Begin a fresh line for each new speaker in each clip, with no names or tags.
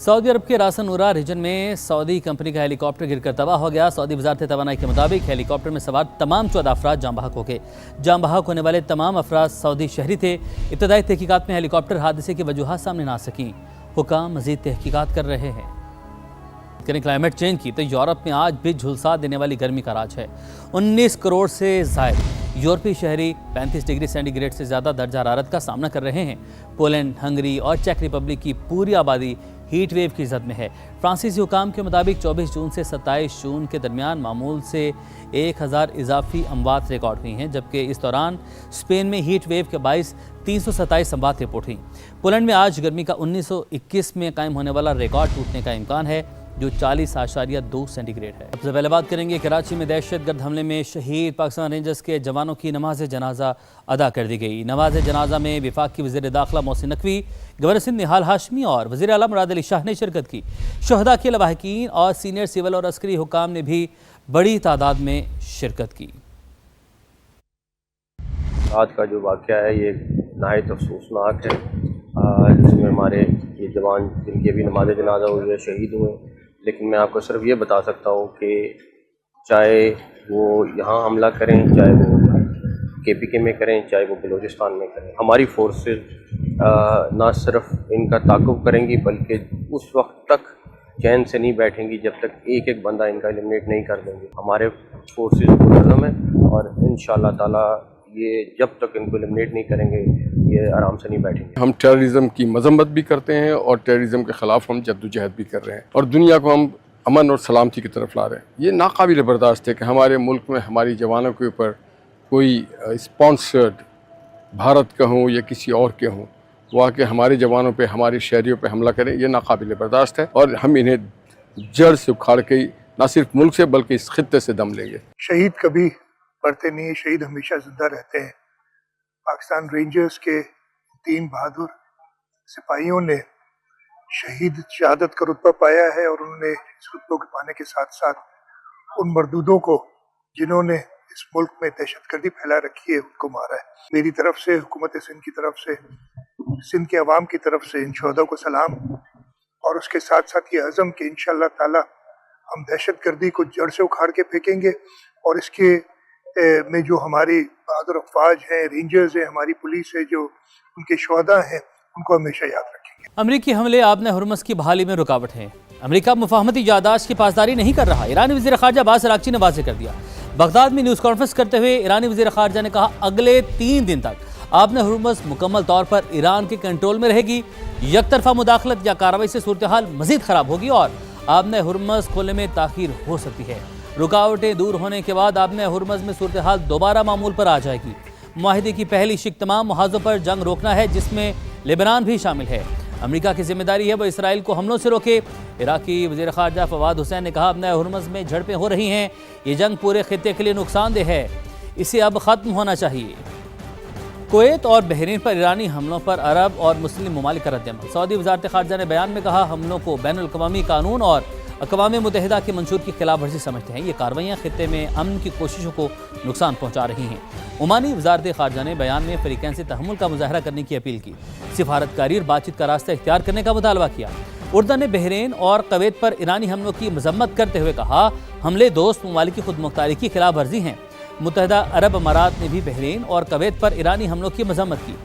Saudi अरब के रासन नूरा reason में सऊदी कंपनी का हेलीकॉप्टर गिरकर तबाह हो गया। सऊदी वजारत तवानाई के मुताबिक हेलीकॉप्टर में सवार तमाम 14 अफराद जाम बहक हो गए। जाम बहक होने वाले तमाम अफराद सऊदी शहरी थे। इब्तदाई तहकीकात में हेलीकॉप्टर हादसे की वजूहात सामने ना सकीं। हुकाम मजीद तहकीकात कर रहे हैं। क्लाइमेट चेंज की तो यूरोप में आज भी झुलसा देने वाली गर्मी का राज है। 19 करोड़ से जायद यूरोपीय शहरी 35 डिग्री सेंटीग्रेड से ज़्यादा दर्जा हरारत का सामना कर रहे हैं। पोलैंड, हंगरी और चेक रिपब्लिक की पूरी आबादी हीट वेव की जद में है। फ्रांसीसी हुकाम के मुताबिक 24 जून से 27 जून के दरमियान मामूल से 1000 इजाफी अमवात रिकॉर्ड हुई हैं, जबकि इस दौरान स्पेन में हीट वेव के बाइस 327 अमवात रिपोर्ट हुई। पोलैंड में आज गर्मी का 1921 में कायम होने वाला रिकॉर्ड टूटने का इम्कान है, जो 40.2 सेंटीग्रेड है। सबसे पहले बात करेंगे कराची में दहशतगर्द हमले में शहीद पाकिस्तान रेंजर्स के जवानों की नमाज जनाजा अदा कर दी गई। नमाज जनाजा में वफाक की वज़ीर दाखिला मोहसिन नकवी, गवर्नर सिंध निहाल हाशमी और वज़ीर आला मुराद अली शाह ने शिरकत की। शहदा के लवाहिकीन और सीनियर सिविल और अस्करी हुकाम ने भी बड़ी तादाद में शिरकत की।
आज का जो वाक़या है ये नहायत अफसोसनाक है, जिसमें हमारे ये जवान जिनकी अभी नमाज जनाजा हुई है शहीद हुए। लेकिन मैं आपको सिर्फ ये बता सकता हूँ कि चाहे वो यहाँ हमला करें, चाहे वो KPK में करें, चाहे वो बलूचिस्तान में करें, हमारी फोर्सेस ना सिर्फ इनका ताक़ुब करेंगी बल्कि उस वक्त तक चैन से नहीं बैठेंगी जब तक एक एक बंदा इनका एलिमिनेट नहीं कर देंगे। हमारे फोर्सेस मुनज़्ज़म है और इंशाअल्लाह ताला ये जब तक इनको एलिमिनेट नहीं करेंगे ये आराम से नहीं बैठेंगे।
हम टेररिज्म की मजम्मत भी करते हैं और टेररिज्म के ख़िलाफ़ हम जद्दोजहद भी कर रहे हैं और दुनिया को हम अमन और सलामती की तरफ ला रहे हैं। ये नाकाबिल बर्दाश्त है कि हमारे मुल्क में हमारी जवानों के ऊपर कोई स्पॉन्सर्ड भारत का हो या किसी और के हों वो आके हमारे जवानों पे, हमारे शहरियों पे हमला करें, ये नाकाबिल बर्दाश्त है और हम इन्हें जड़ से उखाड़ के न सिर्फ मुल्क से बल्कि इस खित्ते से दम लेंगे।
शहीद कभी मरते नहीं, शहीद हमेशा जिंदा रहते हैं। पाकिस्तान रेंजर्स के 3 बहादुर सिपाहियों ने शहादत का रुतबा पाया है और उन्होंने इस रुतबे के पाने के साथ साथ उन मरदूदों को जिन्होंने इस मुल्क में दहशतगर्दी फैला रखी है उनको मारा है। मेरी तरफ से, हुकूमत सिंध की तरफ से, सिंध के अवाम की तरफ से इन शहदों को सलाम और उसके साथ साथ ये अज़म कि इंशाअल्लाह ताला हम दहशतगर्दी को जड़ से उखाड़ के फेंकेंगे और इसके में जो हमारी बहादुर अफवाज हैं, रेंजर्स हैं, हमारी पुलिस है, जो उनके शहदा हैं, उनको हमेशा याद रखेंगे।
अमरीकी हमले आबने हुर्मुज़ की बहाली में रुकावट है। अमरीका मुफाहमती यादाश्त की पासदारी नहीं कर रहा, ईरानी वज़ीर ख़ारजा अब्बास अराग़ची ने वाज़ेह कर दिया। बगदाद में न्यूज़ कॉन्फ्रेंस करते हुए ईरानी वज़ीर ख़ारजा ने कहा, अगले 3 दिन तक आबने हुर्मुज़ मुकम्मल तौर पर ईरान के कंट्रोल में रहेगी। यकतरफा मुदाखलत या कार्रवाई से सूरत हाल मज़ीद ख़राब होगी और आबने हुर्मुज़ खोलने में ताख़ीर हो सकती है। रुकावटें दूर होने के बाद आबने हुर्मुज़ में सूरत हाल दोबारा मामूल पर आ जाएगी। मुआहिदे की पहली शिक तमाम मुहाज़ों पर जंग रोकना है, जिसमें लेबनान भी शामिल है। अमेरिका की जिम्मेदारी है वो इसराइल को हमलों से रोके। इराकी वज़ीर ख़ारजा फवाद हुसैन ने कहा, आबने हुर्मुज़ में झड़पें हो रही हैं, ये जंग पूरे खित्ते के लिए नुकसानदेह है, इसे अब ख़त्म होना चाहिए। कुवैत और बहरीन पर ईरानी हमलों पर अरब और मुस्लिम ममालिक का रद्द-ए-अमल। सऊदी वज़ारत ख़ारजा ने बयान में कहा, हमलों को बैनुल-अक़वामी कानून और अक़वाम मुत्तहिदा के मंशूर की खिलाफ वर्जी समझते हैं। ये कार्रवाइयाँ खित्ते में अमन की कोशिशों को नुकसान पहुँचा रही हैं। ओमानी वज़ारत ख़ारजा ने बयान में फ़रीक़ैन से तहम्मुल का मुज़ाहरा करने की अपील की, सिफारतकारी और बातचीत का रास्ता इख्तियार करने का मुतालबा किया। उर्दन ने बहरीन और कुवैत पर ईरानी हमलों की मजम्मत करते हुए कहा, हमले दोस्त ममालिक की खुद मुख्तारी की खिलाफ वर्जी हैं। मुत्तहिदा अरब अमारात ने भी बहरीन और कुवैत पर ईरानी हमलों की मजम्मत की।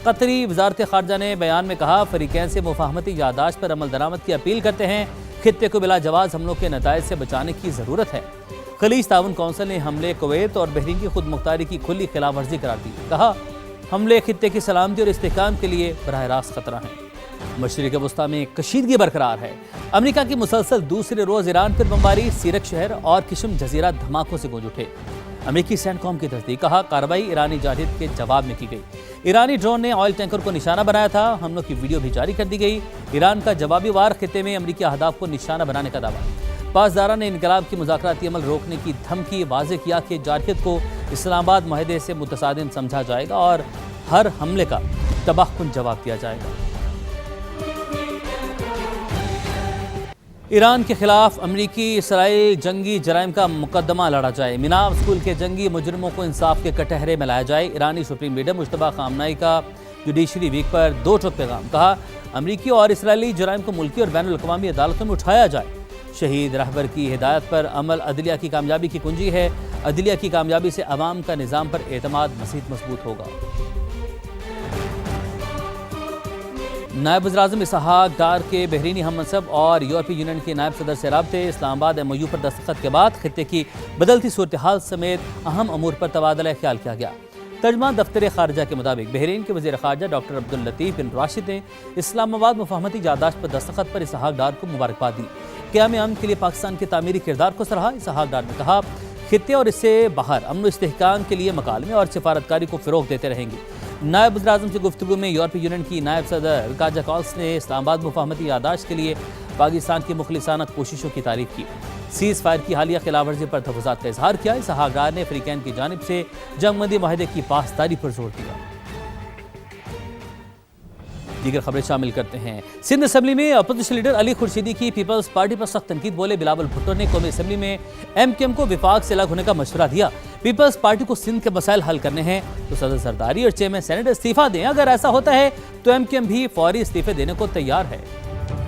कतरी वज़ारत ख़ारजा ने बयान में कहा, फ़रीक़ैन से मुफाहमती यादाश्त पर अमल दरामद की अपील करते हैं। खित्ते को बिला जवाज़ हमलों के नताइज से बचाने की ज़रूरत है। खलीज ताउन कौंसिल ने हमले कुवैत और बहरीन की खुद मुख्तारी की खुली खिलाफ वर्जी करार दी। कहा, हमले खित्ते की सलामती और इस्तेहकाम के लिए बराह रास्त खतरा है। मशरिक़ वस्ता में कशीदगी बरकरार है। अमेरिका की मुसलसल दूसरे रोज़ ईरान पर बमबारी, सीरक शहर और किशम जजीरा धमाकों से गूंज उठे। अमेरिकी सेंटकॉम की तस्दीक, कहा कार्रवाई ईरानी जाहिद के जवाब में की गई। ईरानी ड्रोन ने ऑयल टैंकर को निशाना बनाया था। हमलों की वीडियो भी जारी कर दी गई। ईरान का जवाबी वार खित्ते में अमेरिकी अहदाफ को निशाना बनाने का दावा। पासदारा ने इनकलाब की मुज़ाकराती अमल रोकने की धमकी, वाज़ेह किया कि जारहियत को इस्लामाबाद मुआहदे से मुतसादिम समझा जाएगा और हर हमले का तबाहकुन जवाब दिया जाएगा। ईरान के खिलाफ अमरीकी इसराइल जंगी जराइम का मुकदमा लड़ा जाए। मिनाब स्कूल के जंगी मुजरिमों को इंसाफ के कटहरे में लाया जाए। ईरानी सुप्रीम लीडर मुश्तबा खामनाई का जुडिशरी वीक पर 2 टोक पैगाम, कहा امریکی اور اسرائیلی جرائم کو ملکی اور بین الاقوامی عدالتوں میں اٹھایا جائے۔ شہید رہبر کی ہدایت پر عمل عدلیہ کی کامیابی کی کنجی ہے۔ عدلیہ کی کامیابی سے عوام کا نظام پر اعتماد مزید مضبوط ہوگا۔ نائب وزیر اعظم اسحاق ڈار کے بحرینی ہم منصب اور یورپی یونین کے نائب صدر سے رابطے۔ اسلام آباد MOU پر دستخط کے بعد خطے کی بدلتی صورتحال سمیت اہم امور پر تبادلہ خیال کیا گیا۔ ترجمان دفتر خارجہ کے مطابق بحرین کے وزیر خارجہ ڈاکٹر عبداللطیف بن راشد نے اسلام آباد مفاہمتی یادداشت پر دستخط پر اسحاق ڈار کو مبارکباد دی۔ قیام امن کے لیے پاکستان کے تعمیری کردار کو سراہا۔ اسحاق ڈار نے کہا خطے اور اس سے باہر امن و استحکام کے لیے مکالمے اور سفارتکاری کو فروغ دیتے رہیں گے۔ نائب وزیر اعظم سے گفتگو میں یورپی یونین کی نائب صدر کاجا کالس نے اسلام آباد مفاہمتی یادداشت کے لیے پاکستان کی مخلصانہ کوششوں کی تعریف کی۔ سیز فائر کی حالیہ خلاف ورزی پر تحفظات کا اظہار کیا۔ اسحاق ڈار نے فریقین کی جانب سے جنگ بندی معاہدے کی پاسداری پر زور دیا۔ دیگر خبریں شامل کرتے ہیں۔ سندھ اسمبلی میں اپوزیشن لیڈر علی خورشیدی کی پیپلز پارٹی پر سخت تنقید بولے۔ بلاول بھٹو نے قومی اسمبلی میں MKM کو وفاق سے الگ ہونے کا مشورہ دیا۔ پیپلز پارٹی کو سندھ کے مسائل حل کرنے ہیں تو صدر زرداری اور چیئرمین سینیٹ استعفیٰ دیں۔ اگر ایسا ہوتا ہے تو MKM بھی فوری استعفے دینے کو تیار ہے۔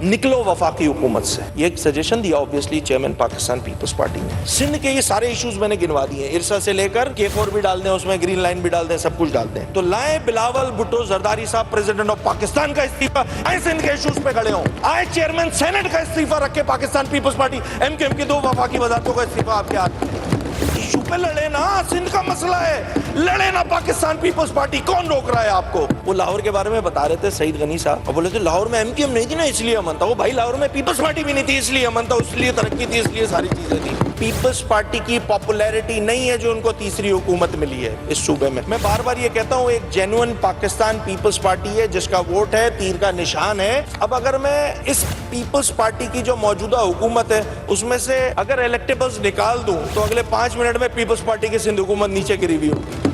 نکلو وفاقی حکومت سے، یہ ایک سجیشن دیا اوبیسلی چیئرمین پاکستان پیپلز پارٹی نے۔ سندھ کے یہ سارے ایشوز میں نے گنوا دیے ہیں، ارسا سے لے کر K4 بھی ڈال دیں، اس میں گرین لائن بھی ڈال دیں، سب کچھ ڈال دیں۔ تو لائیں بلاول بھٹو زرداری صاحب پریزیڈنٹ آف پاکستان کا استعفیٰ، آئے سندھ کے ایشوز پہ کھڑے ہوں، آئے چیئرمین سینیٹ کا استعفیٰ رکھ کے پاکستان پیپلز پارٹی MKM کی 2 وفاقی وزارتوں کا استعفیٰ آپ کے ہاتھ میں۔ ایشو پہ لڑے نا، سندھ کا مسئلہ ہے، لڑے نا پاکستان پیپلز پارٹی، کون روک رہا ہے آپ کو؟ وہ لاہور کے بارے میں بتا رہے تھے سعید غنی صاحب، اور بولے تھے لاہور میں MKM نہیں تھی نا اس لیے امن تھا۔ وہ بھائی لاہور میں پیپلز پارٹی بھی نہیں تھی اس لیے امن تھا، اس لیے ترقی تھی، اس لیے ساری چیزیں تھی۔ پیپلز پارٹی کی پاپولیرٹی نہیں ہے جو ان کو تیسری حکومت ملی ہے اس صوبے میں۔ میں بار بار یہ کہتا ہوں ایک جینوئن پاکستان پیپلز پارٹی ہے جس کا ووٹ ہے، تیر کا نشان ہے۔ اب اگر میں اس پیپلز پارٹی کی جو موجودہ حکومت ہے اس میں سے اگر الیکٹیبلز نکال دوں تو اگلے 5 منٹ میں پیپلز پارٹی کی سندھ حکومت نیچے گری ہوئی ہوگی۔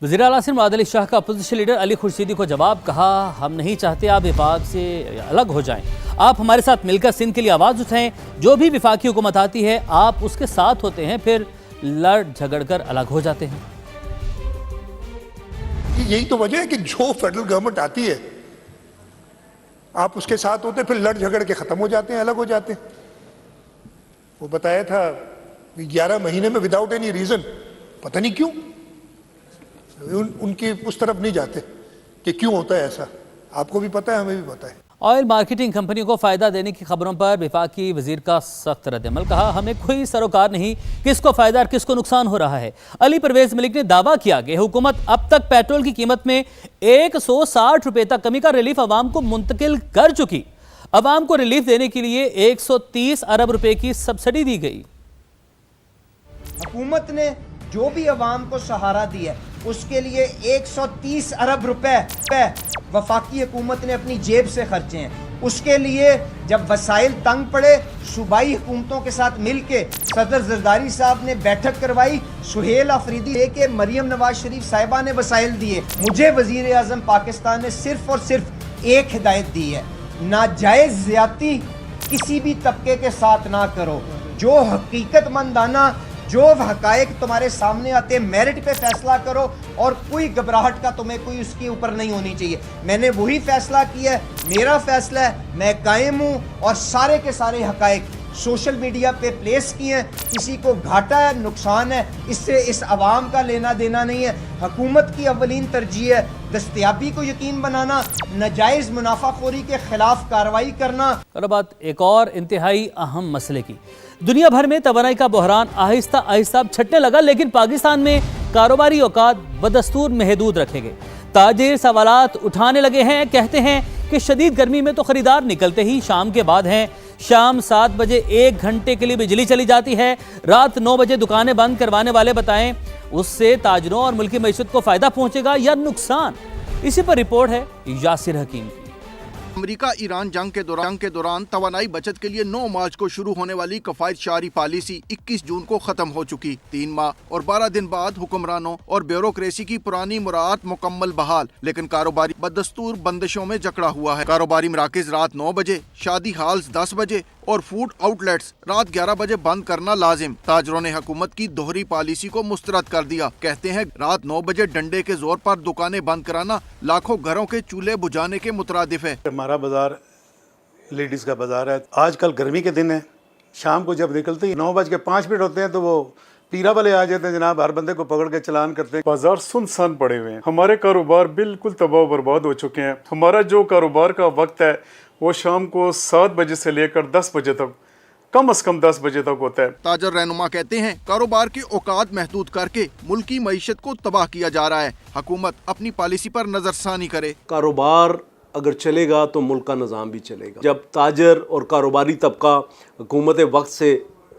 وزیر اعلیٰ سندھ معدل علی شاہ کا اپوزیشن لیڈر علی خورشیدی کو جواب، کہا ہم نہیں چاہتے آپ وفاق سے الگ ہو جائیں، آپ ہمارے ساتھ مل کر سندھ کے لیے آواز اٹھائیں، جو بھی وفاقی حکومت آتی ہے آپ اس کے ساتھ ہوتے ہیں، پھر لڑ جھگڑ کر الگ ہو جاتے ہیں۔
یہی تو وجہ ہے کہ جو فیڈرل گورنمنٹ آتی ہے آپ اس کے ساتھ ہوتے ہیں، پھر لڑ جھگڑ کے ختم ہو جاتے ہیں، الگ ہو جاتے ہیں۔ وہ بتایا تھا 11 مہینے میں وداؤٹ اینی ریزن، پتہ نہیں کیوں ان کی اس طرف نہیں جاتے کہ کیوں ہوتا ہے ایسا، آپ کو بھی پتہ ہے، ہمیں بھی پتہ ہے۔
آئل مارکیٹنگ کمپنیوں کو فائدہ دینے کی خبروں پر وفاقی وزیر کا سخت رد عمل، کہا ہمیں کوئی سروکار نہیں کس کو فائدہ اور کس کو نقصان ہو رہا ہے۔ علی پرویز ملک نے دعویٰ کیا کہ حکومت اب تک پیٹرول کی قیمت میں 160 روپے تک کمی کا ریلیف عوام کو منتقل کر چکی۔ عوام کو ریلیف دینے کے لیے 130 ارب روپے کی سبسڈی دی گئی۔
حکومت نے جو بھی عوام کو سہارا دیا ہے اس کے لیے 130 ارب روپے وفاقی حکومت نے اپنی جیب سے خرچے ہیں۔ اس کے لیے جب وسائل تنگ پڑے صوبائی حکومتوں کے ساتھ مل کے صدر زرداری صاحب نے بیٹھک کروائی، سہیل آفریدی لے کے مریم نواز شریف صاحبہ نے وسائل دیے۔ مجھے وزیر اعظم پاکستان نے صرف اور صرف ایک ہدایت دی ہے، ناجائز زیادتی کسی بھی طبقے کے ساتھ نہ کرو، جو حقیقت مندانہ جو حقائق تمہارے سامنے آتے میرٹ پہ فیصلہ کرو، اور کوئی گھبراہٹ کا تمہیں کوئی اس کے اوپر نہیں ہونی چاہیے۔ میں نے وہی فیصلہ کیا ہے، میرا فیصلہ ہے، میں قائم ہوں، اور سارے کے سارے حقائق سوشل میڈیا پہ پلیس کیے ہیں۔ کسی کو گھاٹا ہے، نقصان ہے، اس سے اس عوام کا لینا دینا نہیں ہے۔ حکومت کی اولین ترجیح ہے دستیابی کو یقین بنانا، ناجائز منافع خوری کے خلاف کارروائی کرنا۔
اور بات ایک اور انتہائی اہم مسئلے کی، دنیا بھر میں توانائی کا بحران آہستہ آہستہ چھٹنے لگا، لیکن پاکستان میں کاروباری اوقات بدستور محدود رکھے گئے۔ تاجر سوالات اٹھانے لگے ہیں، کہتے ہیں کہ شدید گرمی میں تو خریدار نکلتے ہی شام کے بعد ہیں، شام 7 بجے 1 گھنٹے کے لیے بجلی چلی جاتی ہے، رات 9 بجے دکانیں بند کروانے والے بتائیں اس سے تاجروں اور ملکی معیشت کو فائدہ پہنچے گا یا نقصان؟ اسی پر رپورٹ ہے یاسر حکیم کی۔
امریکہ ایران جنگ کے دوران توانائی بچت کے لیے 9 مارچ کو شروع ہونے والی کفایت شعاری پالیسی 21 جون کو ختم ہو چکی۔ 3 ماہ اور 12 دن بعد حکمرانوں اور بیوروکریسی کی پرانی مراعات مکمل بحال، لیکن کاروباری بدستور بندشوں میں جکڑا ہوا ہے۔ کاروباری مراکز رات 9 بجے، شادی ہالز 10 بجے और फूड आउटलेट्स रात 11 बजे बंद करना लाजिम। ताजरों ने हुकूमत की दोहरी पॉलिसी को मुस्तरद कर दिया। कहते हैं रात 9 बजे डंडे के जोर पर दुकानें बंद कराना लाखों घरों के चूल्हे बुझाने के मुतरादिफ है।
हमारा बाजार लेडीज का बाजार है। आजकल गर्मी के दिन है, शाम को जब निकलते ही 9:05 होते हैं तो वो पीरा वाले आ जाते हैं जनाब, हर बंदे को पकड़ के चालान करते हैं। बाजार सुनसान पड़े हुए हैं, हमारे कारोबार बिल्कुल तबाह बर्बाद हो चुके हैं। हमारा जो कारोबार का वक्त है वो शाम को 7 बजे से लेकर 10 बजे तक, कम से कम 10 बजे तक होता है।
ताजर रहनुमा कहते हैं कारोबार के औकात महदूद करके मुल्क की मईशत को तबाह किया जा रहा है। हुकूमत अपनी पॉलिसी पर नजरसानी करे।
कारोबार अगर चलेगा तो मुल्क का निज़ाम भी चलेगा। जब ताजर और कारोबारी तबका हुकूमत वक्त से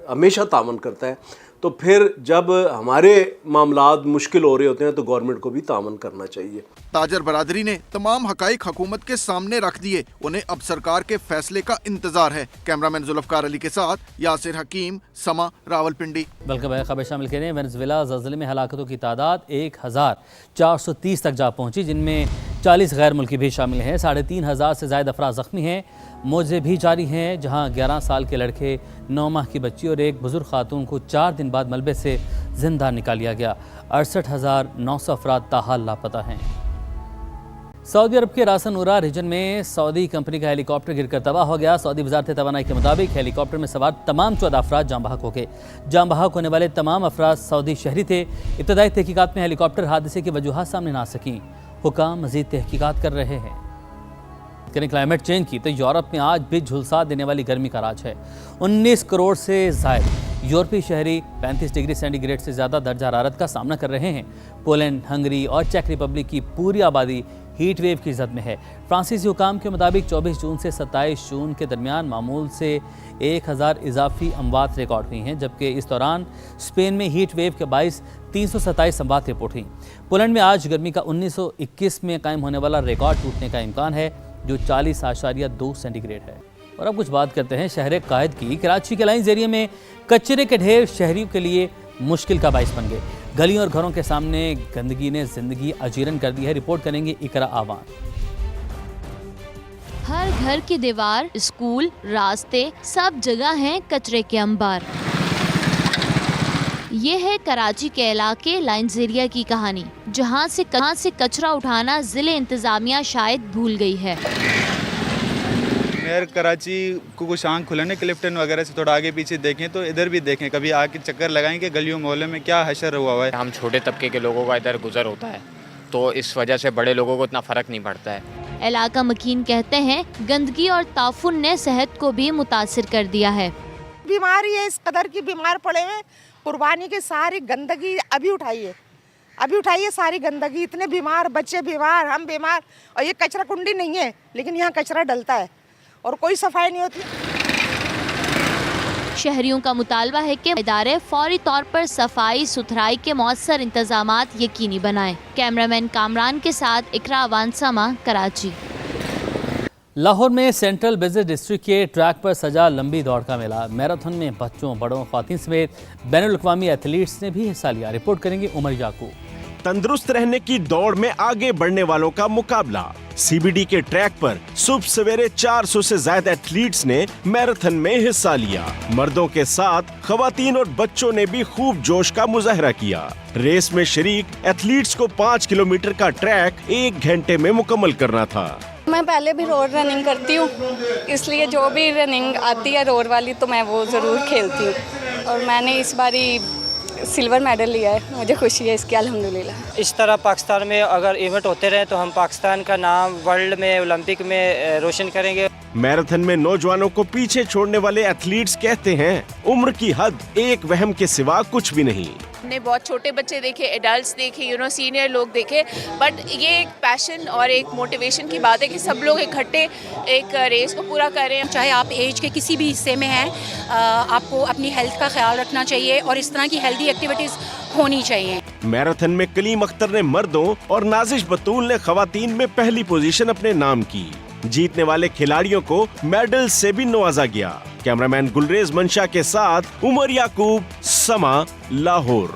हमेशा तावन करता है तो फिर जब हमारे मामलात मुश्किल हो रहे होते हैं तो गवर्नमेंट को भी तावन करना चाहिए।
ताजर बरादरी ने तमाम हकाइक हुकूमत के सामने रख दिए, उन्हें अब सरकार के फैसले का इंतजार है। कैमरामैन जुल्फकार अली के साथ यासिर हकीम, समा, रावलपिंडी।
बल्कि खबर शामिल करें, वेनेजुएला ज़लज़ले में हलाकतों की तादाद 1430 तक जा पहुंची, जिनमें 40 गैर मुल्की भी शामिल हैं। 3500 से ज़ायद अफराद ज़ख्मी हैं। मौजे भी जारी हैं, जहां 11 साल के लड़के, 9 माह की बच्ची और एक बुजुर्ग खातून को 4 दिन बाद मलबे से जिंदा निकाल लिया गया। 68,900 अफराद ताहाल लापता हैं। सऊदी अरब के रास नूरा रीजन में सऊदी कंपनी का हेलीकॉप्टर गिरकर तबाह हो गया। सऊदी वजारत तवानाई के मुताबिक हेलीकॉप्टर में सवार तमाम 14 अफराद जाम बहक हो गए। जाम बहक होने वाले तमाम अफराद सऊदी शहरी थे। इब्तदाई तहकीकात में हेलीकॉप्टर हादसे की वजूहात सामने ना सकीं। हुकाम मजीद तहकीकात कर रहे हैं। क्लाइमेट चेंज की तो यूरोप में आज भी झुलसा देने वाली गर्मी का राज है। 19 करोड़ से ज़ायद यूरोपीय शहरी 35 डिग्री सेंटीग्रेड से ज़्यादा दर्जा हरारत का सामना कर रहे हैं। पोलैंड, हंगरी और चेक रिपब्लिक की पूरी आबादी हीट वेव की जद में है। फ्रांसीसी हुकाम के मुताबिक 24 जून से 27 जून के दरमियान मामूल से 1000 इजाफी अमवात रिकॉर्ड हुई हैं, जबकि इस दौरान स्पेन में हीट वेव के बाइस 327 अमवात रिपोर्ट हुई। पोलैंड में आज गर्मी का 1921 में कायम होने वाला रिकॉर्ड टूटने का इम्कान है, जो 40.2 सेंटीग्रेड है। और अब कुछ बात करते हैं शहर कायद की। कराची के लाइंस एरिया में कचरे के ढेर शहरियों के लिए मुश्किल का बाइस बन गए। गलियों और घरों के सामने गंदगी ने जिंदगी अजीरन कर दी है। रिपोर्ट करेंगे इकरा आवान।
हर घर की दीवार, स्कूल, रास्ते, सब जगह हैं कचरे के अंबार। ये है कराची के इलाके लाइंस एरिया की कहानी, जहाँ से कचरा उठाना ज़िले इंतज़ामिया शायद भूल गई है।
मेयर कराची को कुछ आँख खुलाने क्लिफ्टन वगैरह से थोड़ा आगे पीछे देखें तो इधर भी देखें, कभी आके चक्कर लगाएं कि गलियों मोहल्ले में क्या हशर हुआ है।
हम छोटे तबके के लोगों का इधर गुजर होता है तो इस वजह से बड़े लोगों को इतना फ़र्क नहीं पड़ता है।
इलाका मकीन कहते हैं गंदगी और ताफुन ने सेहत को भी मुतासिर कर दिया है।
बीमारी है, इस कदर की बीमार पड़े हुए, कुर्बानी की सारी गंदगी अभी उठाइए सारी गंदगी, इतने बीमार बच्चे बीमार, हम बीमार, और ये कचरा कुंडी नहीं है लेकिन यहाँ कचरा डलता है और कोई सफाई नहीं होती।
शहरियों का मुतालबा है कि इदारे फौरी तौर पर सफाई सुथराई के मौसर इंतजामात यकीनी बनाएं। कैमरामैन कामरान के साथ इकरा अवान, समा, कराची।
लाहौर में सेंट्रल बिजनेस डिस्ट्रिक्ट के ट्रैक पर सजा लंबी दौड़ का मेला। मैराथन में बच्चों, बड़ों, ख्वातीन समेत बैनुल-अक़वामी एथलीट्स ने भी हिस्सा लिया। रिपोर्ट करेंगे उमर याकूब।
तंदुरुस्त रहने की दौड़ में आगे बढ़ने वालों का मुकाबला। सीबीडी के ट्रैक पर सुबह सवेरे 400 से ज्यादा एथलीट्स ने मैराथन में हिस्सा लिया। मर्दों के साथ ख्वातीन और बच्चों ने भी खूब जोश का मुजाहरा किया। रेस में शरीक एथलीट्स को 5 किलोमीटर का ट्रैक 1 घंटे में मुकम्मल करना था।
मैं पहले भी रोड रनिंग करती हूँ, इसलिए जो भी रनिंग आती है रोड वाली तो मैं वो ज़रूर खेलती हूँ और मैंने इस बारी सिल्वर मेडल लिया है, मुझे खुशी है इसकी अल्हम्दुलिल्लाह।
इस तरह पाकिस्तान में अगर इवेंट होते रहे तो हम पाकिस्तान का नाम वर्ल्ड में, ओलंपिक में रोशन करेंगे।
मैराथन में नौजवानों को पीछे छोड़ने वाले एथलीट्स कहते हैं उम्र की हद एक वहम के सिवा कुछ भी नहीं।
हमने बहुत छोटे बच्चे देखे, एडल्ट्स देखे, सीनियर लोग देखे, बट ये एक पैशन और एक मोटिवेशन की बात है कि सब लोग इकट्ठे एक रेस को पूरा कर रहे हैं।
चाहे आप एज के किसी भी हिस्से में हैं, आपको अपनी हेल्थ का ख्याल रखना चाहिए और इस तरह की हेल्दी एक्टिविटीज होनी चाहिए।
मैराथन में कलीम अख्तर ने मर्दों और नाजिश बतूल ने ख्वातीन में पहली पोजीशन अपने नाम की। जीतने वाले खिलाड़ियों को मेडल से भी नवाजा गया। कैमरामैन गुलरेज मंशा के साथ उमर याकूब, समा, लाहौर।